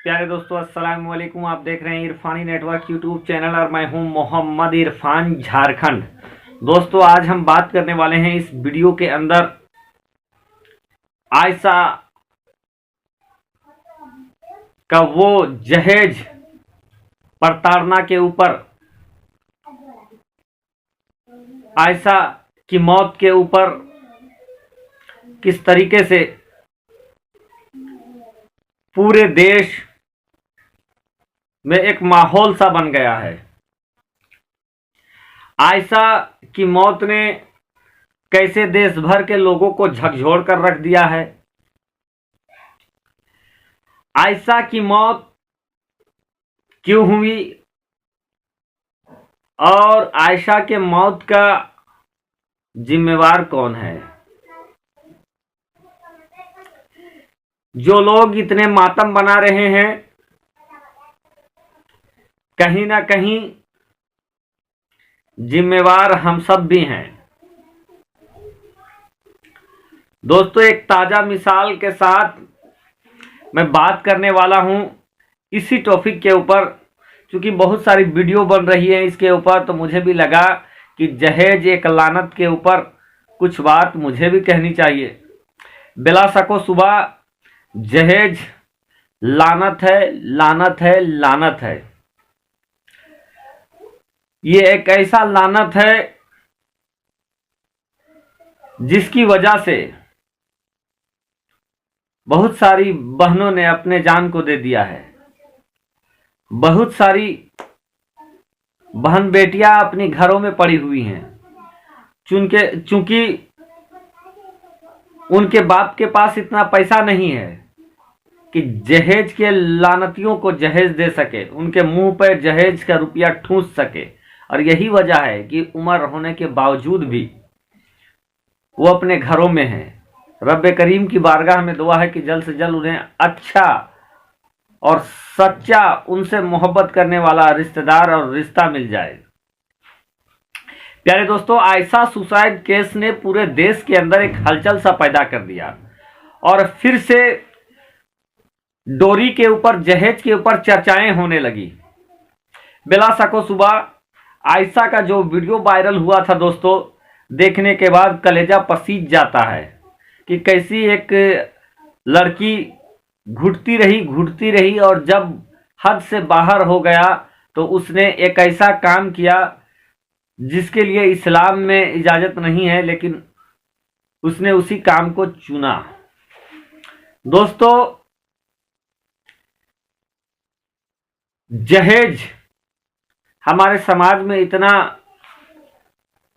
प्यारे दोस्तों, अस्सलाम वालेकुम। आप देख रहे हैं इरफानी नेटवर्क यूट्यूब चैनल और मैं हूं मोहम्मद इरफान, झारखंड। दोस्तों, आज हम बात करने वाले हैं इस वीडियो के अंदर आयशा का वो जहेज प्रताड़ना के ऊपर, आयशा की मौत के ऊपर किस तरीके से पूरे देश में एक माहौल सा बन गया है। आयशा की मौत ने कैसे देश भर के लोगों को झकझोर कर रख दिया है। आयशा की मौत क्यों हुई और आयशा के मौत का जिम्मेवार कौन है। जो लोग इतने मातम बना रहे हैं, कहीं ना कहीं जिम्मेवार हम सब भी हैं। दोस्तों, एक ताजा मिसाल के साथ मैं बात करने वाला हूं इसी टॉपिक के ऊपर। क्योंकि बहुत सारी वीडियो बन रही है इसके ऊपर, तो मुझे भी लगा कि जहेज एक लानत के ऊपर कुछ बात मुझे भी कहनी चाहिए। बिला शको सुबह जहेज लानत है, लानत है, लानत है। ये एक ऐसा लानत है जिसकी वजह से बहुत सारी बहनों ने अपने जान को दे दिया है। बहुत सारी बहन बेटियां अपनी घरों में पड़ी हुई हैं, चूंकि उनके बाप के पास इतना पैसा नहीं है कि जहेज के लानतियों को जहेज दे सके, उनके मुंह पर जहेज का रुपया ठूंस सके। और यही वजह है कि उम्र होने के बावजूद भी वो अपने घरों में हैं। रब्बे करीम की बारगाह में दुआ है कि जल्द से जल्द उन्हें अच्छा और सच्चा, उनसे मोहब्बत करने वाला रिश्तेदार और रिश्ता मिल जाए। प्यारे दोस्तों, आयशा सुसाइड केस ने पूरे देश के अंदर एक हलचल सा पैदा कर दिया और फिर से डोरी के ऊपर, जहेज के ऊपर चर्चाएं होने लगी। बिला शको सुबह आयशा का जो वीडियो वायरल हुआ था दोस्तों, देखने के बाद कलेजा पसीज जाता है कि कैसी एक लड़की घुटती रही और जब हद से बाहर हो गया तो उसने एक ऐसा काम किया जिसके लिए इस्लाम में इजाजत नहीं है, लेकिन उसने उसी काम को चुना। दोस्तों, जहेज हमारे समाज में इतना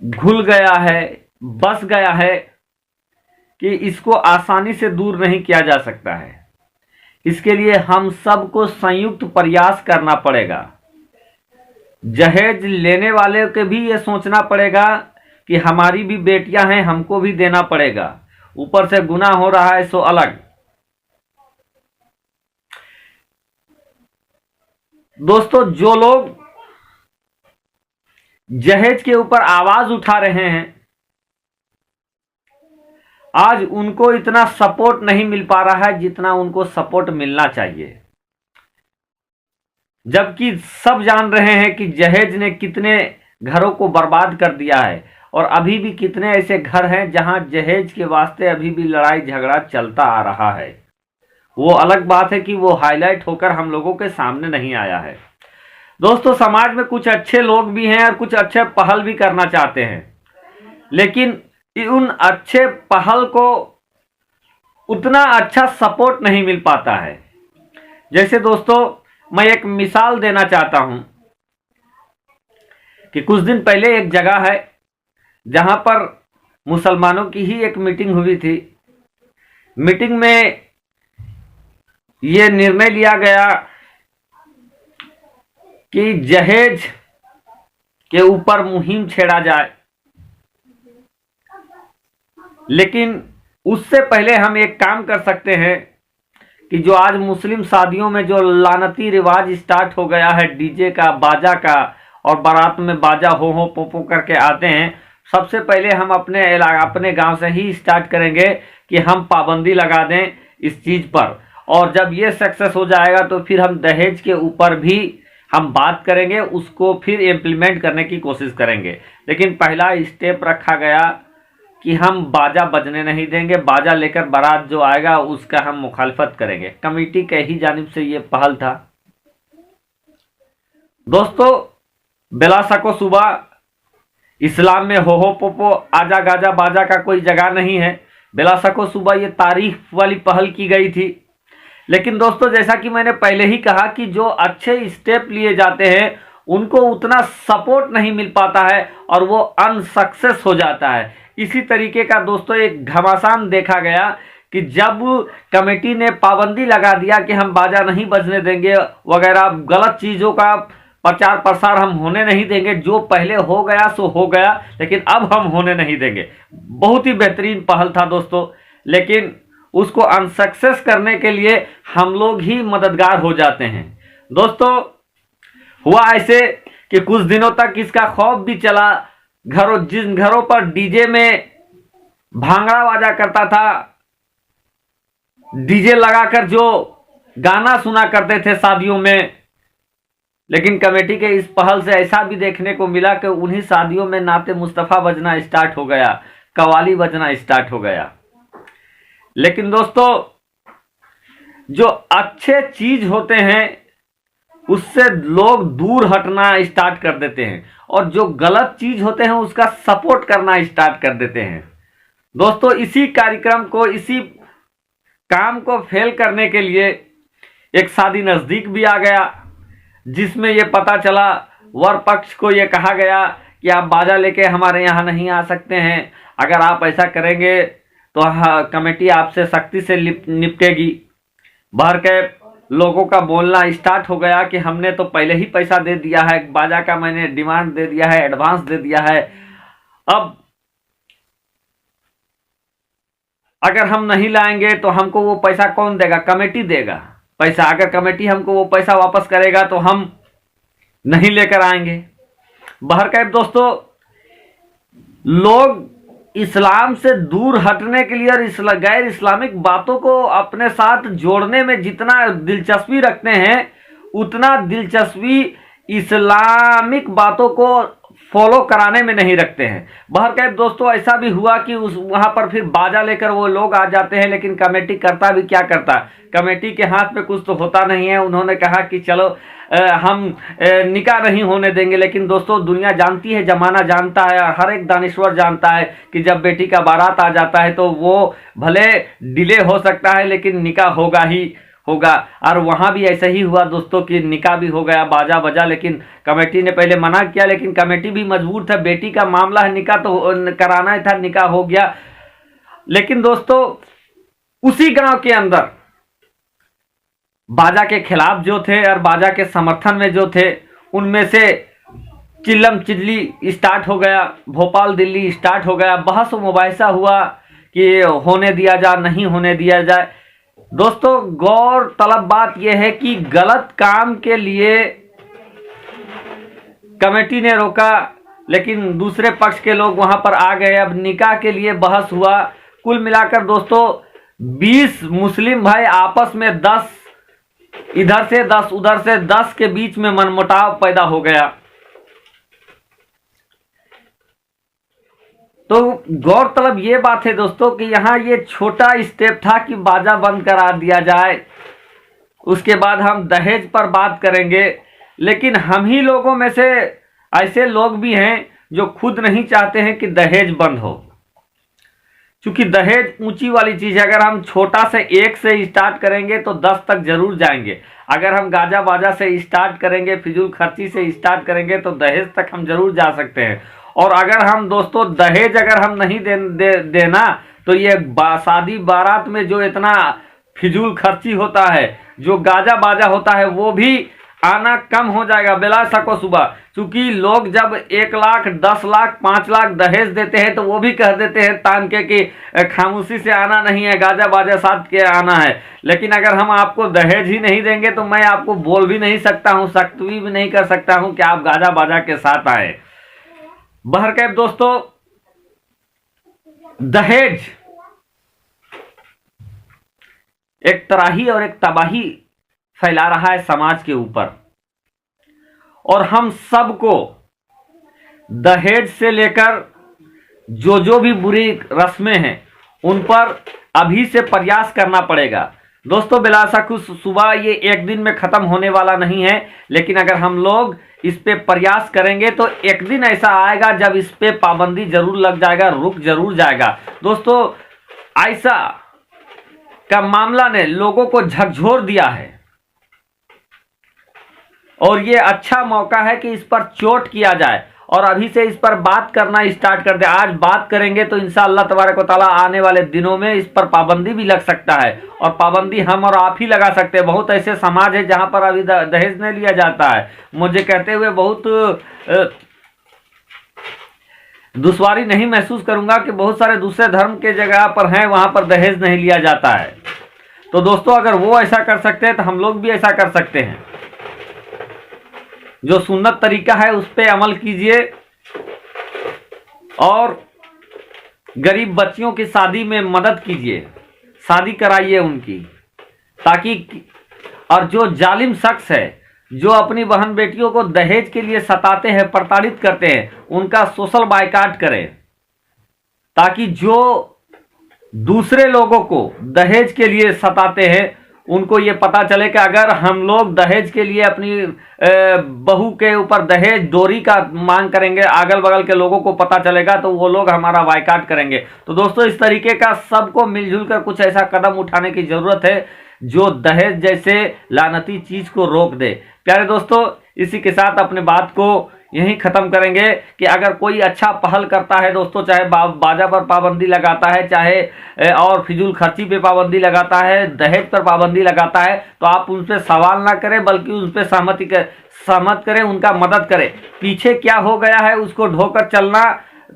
घुल गया है, बस गया है कि इसको आसानी से दूर नहीं किया जा सकता है। इसके लिए हम सबको संयुक्त प्रयास करना पड़ेगा। जहेज लेने वाले के भी ये सोचना पड़ेगा कि हमारी भी बेटियां हैं, हमको भी देना पड़ेगा। ऊपर से गुनाह हो रहा है सो अलग। दोस्तों, जो लोग जहेज के ऊपर आवाज उठा रहे हैं, आज उनको इतना सपोर्ट नहीं मिल पा रहा है जितना उनको सपोर्ट मिलना चाहिए। जबकि सब जान रहे हैं कि जहेज ने कितने घरों को बर्बाद कर दिया है और अभी भी कितने ऐसे घर हैं जहां जहेज के वास्ते अभी भी लड़ाई झगड़ा चलता आ रहा है। वो अलग बात है कि वो हाईलाइट होकर हम लोगों के सामने नहीं आया है। दोस्तों, समाज में कुछ अच्छे लोग भी हैं और कुछ अच्छे पहल भी करना चाहते हैं, लेकिन उन अच्छे पहल को उतना अच्छा सपोर्ट नहीं मिल पाता है। जैसे दोस्तों, मैं एक मिसाल देना चाहता हूं कि कुछ दिन पहले एक जगह है जहां पर मुसलमानों की ही एक मीटिंग हुई थी। मीटिंग में यह निर्णय लिया गया कि जहेज के ऊपर मुहिम छेड़ा जाए, लेकिन उससे पहले हम एक काम कर सकते हैं कि जो आज मुस्लिम शादियों में जो लानती रिवाज स्टार्ट हो गया है, डीजे का, बाजा का, और बारात में बाजा हो पोपो करके आते हैं, सबसे पहले हम अपने गांव से ही स्टार्ट करेंगे कि हम पाबंदी लगा दें इस चीज पर। और जब ये सक्सेस हो जाएगा तो फिर हम दहेज के ऊपर भी हम बात करेंगे, उसको फिर इम्प्लीमेंट करने की कोशिश करेंगे। लेकिन पहला स्टेप रखा गया कि हम बाजा बजने नहीं देंगे, बाजा लेकर बारात जो आएगा उसका हम मुखालफत करेंगे। कमेटी के ही जानिब से ये पहल था। दोस्तों, बेला सको सुबह इस्लाम में हो पोपो आजा गाजा बाजा का कोई जगह नहीं है। बेला सको सुबह ये तारीफ वाली पहल की गई थी। लेकिन दोस्तों, जैसा कि मैंने पहले ही कहा कि जो अच्छे स्टेप लिए जाते हैं उनको उतना सपोर्ट नहीं मिल पाता है और वो अनसक्सेस हो जाता है। इसी तरीके का दोस्तों एक घमासान देखा गया कि जब कमेटी ने पाबंदी लगा दिया कि हम बाजा नहीं बजने देंगे वगैरह, गलत चीज़ों का प्रचार प्रसार हम होने नहीं देंगे, जो पहले हो गया सो हो गया, लेकिन अब हम होने नहीं देंगे। बहुत ही बेहतरीन पहल था दोस्तों, लेकिन उसको अनसक्सेस करने के लिए हम लोग ही मददगार हो जाते हैं। दोस्तों, हुआ ऐसे कि कुछ दिनों तक इसका खौफ भी चला। जिन घरों पर डीजे में भांगड़ा बाजा करता था, डीजे लगाकर जो गाना सुना करते थे शादियों में, लेकिन कमेटी के इस पहल से ऐसा भी देखने को मिला कि उन्हीं शादियों में नाते मुस्तफ़ा बजना स्टार्ट हो गया, कवाली बजना स्टार्ट हो गया। लेकिन दोस्तों, जो अच्छे चीज होते हैं उससे लोग दूर हटना स्टार्ट कर देते हैं और जो गलत चीज होते हैं उसका सपोर्ट करना स्टार्ट कर देते हैं। दोस्तों, इसी कार्यक्रम को, इसी काम को फेल करने के लिए एक शादी नजदीक भी आ गया, जिसमें ये पता चला, वर पक्ष को ये कहा गया कि आप बाजा लेके हमारे यहाँ नहीं आ सकते हैं। अगर आप ऐसा करेंगे तो कमेटी आपसे सख्ती से निपटेगी। बाहर के लोगों का बोलना स्टार्ट हो गया कि हमने तो पहले ही पैसा दे दिया है, बाजा का मैंने डिमांड दे दिया है, एडवांस दे दिया है, अब अगर हम नहीं लाएंगे तो हमको वो पैसा कौन देगा? कमेटी देगा पैसा। अगर कमेटी हमको वो पैसा वापस करेगा तो हम नहीं लेकर आएंगे। बाहर का दोस्तों, लोग इस्लाम से दूर हटने के लिए और गैर इस्लामिक बातों को अपने साथ जोड़ने में जितना दिलचस्पी रखते हैं, उतना दिलचस्पी इस्लामिक बातों को फॉलो कराने में नहीं रखते हैं। बहरकैफ दोस्तों, ऐसा भी हुआ कि वहां पर फिर बाजा लेकर वो लोग आ जाते हैं, लेकिन कमेटी करता भी क्या करता, कमेटी के हाथ में कुछ तो होता नहीं है। उन्होंने कहा कि चलो हम निकाह नहीं होने देंगे। लेकिन दोस्तों, दुनिया जानती है, जमाना जानता है, हर एक दानिश्वर जानता है कि जब बेटी का बारात आ जाता है तो वो भले डिले हो सकता है लेकिन निकाह होगा ही होगा। और वहां भी ऐसा ही हुआ दोस्तों कि निकाह भी हो गया, बाजा बजा, लेकिन कमेटी ने पहले मना किया, लेकिन कमेटी भी मजबूर था, बेटी का मामला है, निकाह तो कराना ही था, निकाह हो गया। लेकिन दोस्तों, उसी गांव के अंदर बाजा के खिलाफ जो थे और बाजा के समर्थन में जो थे, उनमें से चिल्लम चिल्ली स्टार्ट हो गया, भोपाल दिल्ली स्टार्ट हो गया, बहस मुबाहिसा हुआ कि होने दिया जाए नहीं होने दिया जाए। दोस्तों, गौर तलब बात यह है कि गलत काम के लिए कमेटी ने रोका, लेकिन दूसरे पक्ष के लोग वहां पर आ गए। अब निकाह के लिए बहस हुआ। कुल मिलाकर दोस्तों 20 मुस्लिम भाई आपस में 10 इधर से 10 उधर से 10 के बीच में मनमुटाव पैदा हो गया। तो गौरतलब ये बात है दोस्तों कि यहाँ ये छोटा स्टेप था कि बाजा बंद करा दिया जाए, उसके बाद हम दहेज पर बात करेंगे। लेकिन हम ही लोगों में से ऐसे लोग भी हैं जो खुद नहीं चाहते हैं कि दहेज बंद हो, क्योंकि दहेज ऊंची वाली चीज है। अगर हम छोटा से 1 से स्टार्ट करेंगे तो 10 तक जरूर जाएंगे। अगर हम गाजा बाजा से स्टार्ट करेंगे, फिजूल खर्ची से स्टार्ट करेंगे तो दहेज तक हम जरूर जा सकते हैं। और अगर हम दोस्तों दहेज अगर हम नहीं देना तो ये शादी बारात में जो इतना फिजूल खर्ची होता है, जो गाजा बाजा होता है, वो भी आना कम हो जाएगा बेला सको सुबह। क्योंकि लोग जब 1 लाख 10 लाख 5 लाख दहेज देते हैं तो वो भी कह देते हैं तान के कि खामोशी से आना नहीं है, गाजा बाजा साथ के आना है। लेकिन अगर हम आपको दहेज ही नहीं देंगे तो मैं आपको बोल भी नहीं सकता हूं, सख्त भी नहीं कर सकता हूं कि आप गाजा बाजा के साथ आए। बहरकैफ दोस्तों, दहेज एक तराही और एक तबाही फैला रहा है समाज के ऊपर। और हम सबको दहेज से लेकर जो भी बुरी रस्में हैं उन पर अभी से प्रयास करना पड़ेगा। दोस्तों, बिलासा कुछ सुबह ये एक दिन में खत्म होने वाला नहीं है, लेकिन अगर हम लोग इस पे प्रयास करेंगे तो एक दिन ऐसा आएगा जब इस पे पाबंदी जरूर लग जाएगा, रुक जरूर जाएगा। दोस्तों, ऐसा का मामला ने लोगों को झकझोर दिया है और ये अच्छा मौका है कि इस पर चोट किया जाए और अभी से इस पर बात करना स्टार्ट कर दे। आज बात करेंगे तो इंशाअल्लाह तबारक व तआला आने वाले दिनों में इस पर पाबंदी भी लग सकता है और पाबंदी हम और आप ही लगा सकते हैं। बहुत ऐसे समाज है जहां पर अभी दहेज नहीं लिया जाता है। मुझे कहते हुए बहुत दुश्वारी नहीं महसूस करूंगा कि बहुत सारे दूसरे धर्म के जगह पर हैं वहां पर दहेज नहीं लिया जाता है। तो दोस्तों, अगर वो ऐसा कर सकते हैं तो हम लोग भी ऐसा कर सकते हैं। जो सुन्नत तरीका है उस पर अमल कीजिए और गरीब बच्चियों की शादी में मदद कीजिए, शादी कराइए उनकी, ताकि और जो जालिम शख्स है जो अपनी बहन बेटियों को दहेज के लिए सताते हैं, प्रताड़ित करते हैं, उनका सोशल बायकॉट करें, ताकि जो दूसरे लोगों को दहेज के लिए सताते हैं उनको ये पता चले कि अगर हम लोग दहेज के लिए अपनी बहू के ऊपर दहेज डोरी का मांग करेंगे, अगल बगल के लोगों को पता चलेगा तो वो लोग हमारा बायकॉट करेंगे। तो दोस्तों, इस तरीके का सबको मिलजुल कर कुछ ऐसा कदम उठाने की जरूरत है जो दहेज जैसे लानती चीज को रोक दे। प्यारे दोस्तों, इसी के साथ अपने बात को यहीं खत्म करेंगे कि अगर कोई अच्छा पहल करता है दोस्तों, चाहे बाजा पर पाबंदी लगाता है, चाहे और फिजूल खर्ची पे पाबंदी लगाता है, दहेज पर पाबंदी लगाता है, तो आप उन पर सवाल ना करें बल्कि उन पर सहमत करें, उनका मदद करें। पीछे क्या हो गया है उसको ढोकर चलना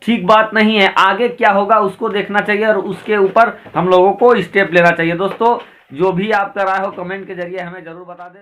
ठीक बात नहीं है, आगे क्या होगा उसको देखना चाहिए और उसके ऊपर हम लोगों को स्टेप लेना चाहिए। दोस्तों, जो भी आपका राय हो कमेंट के जरिए हमें जरूर बता दें।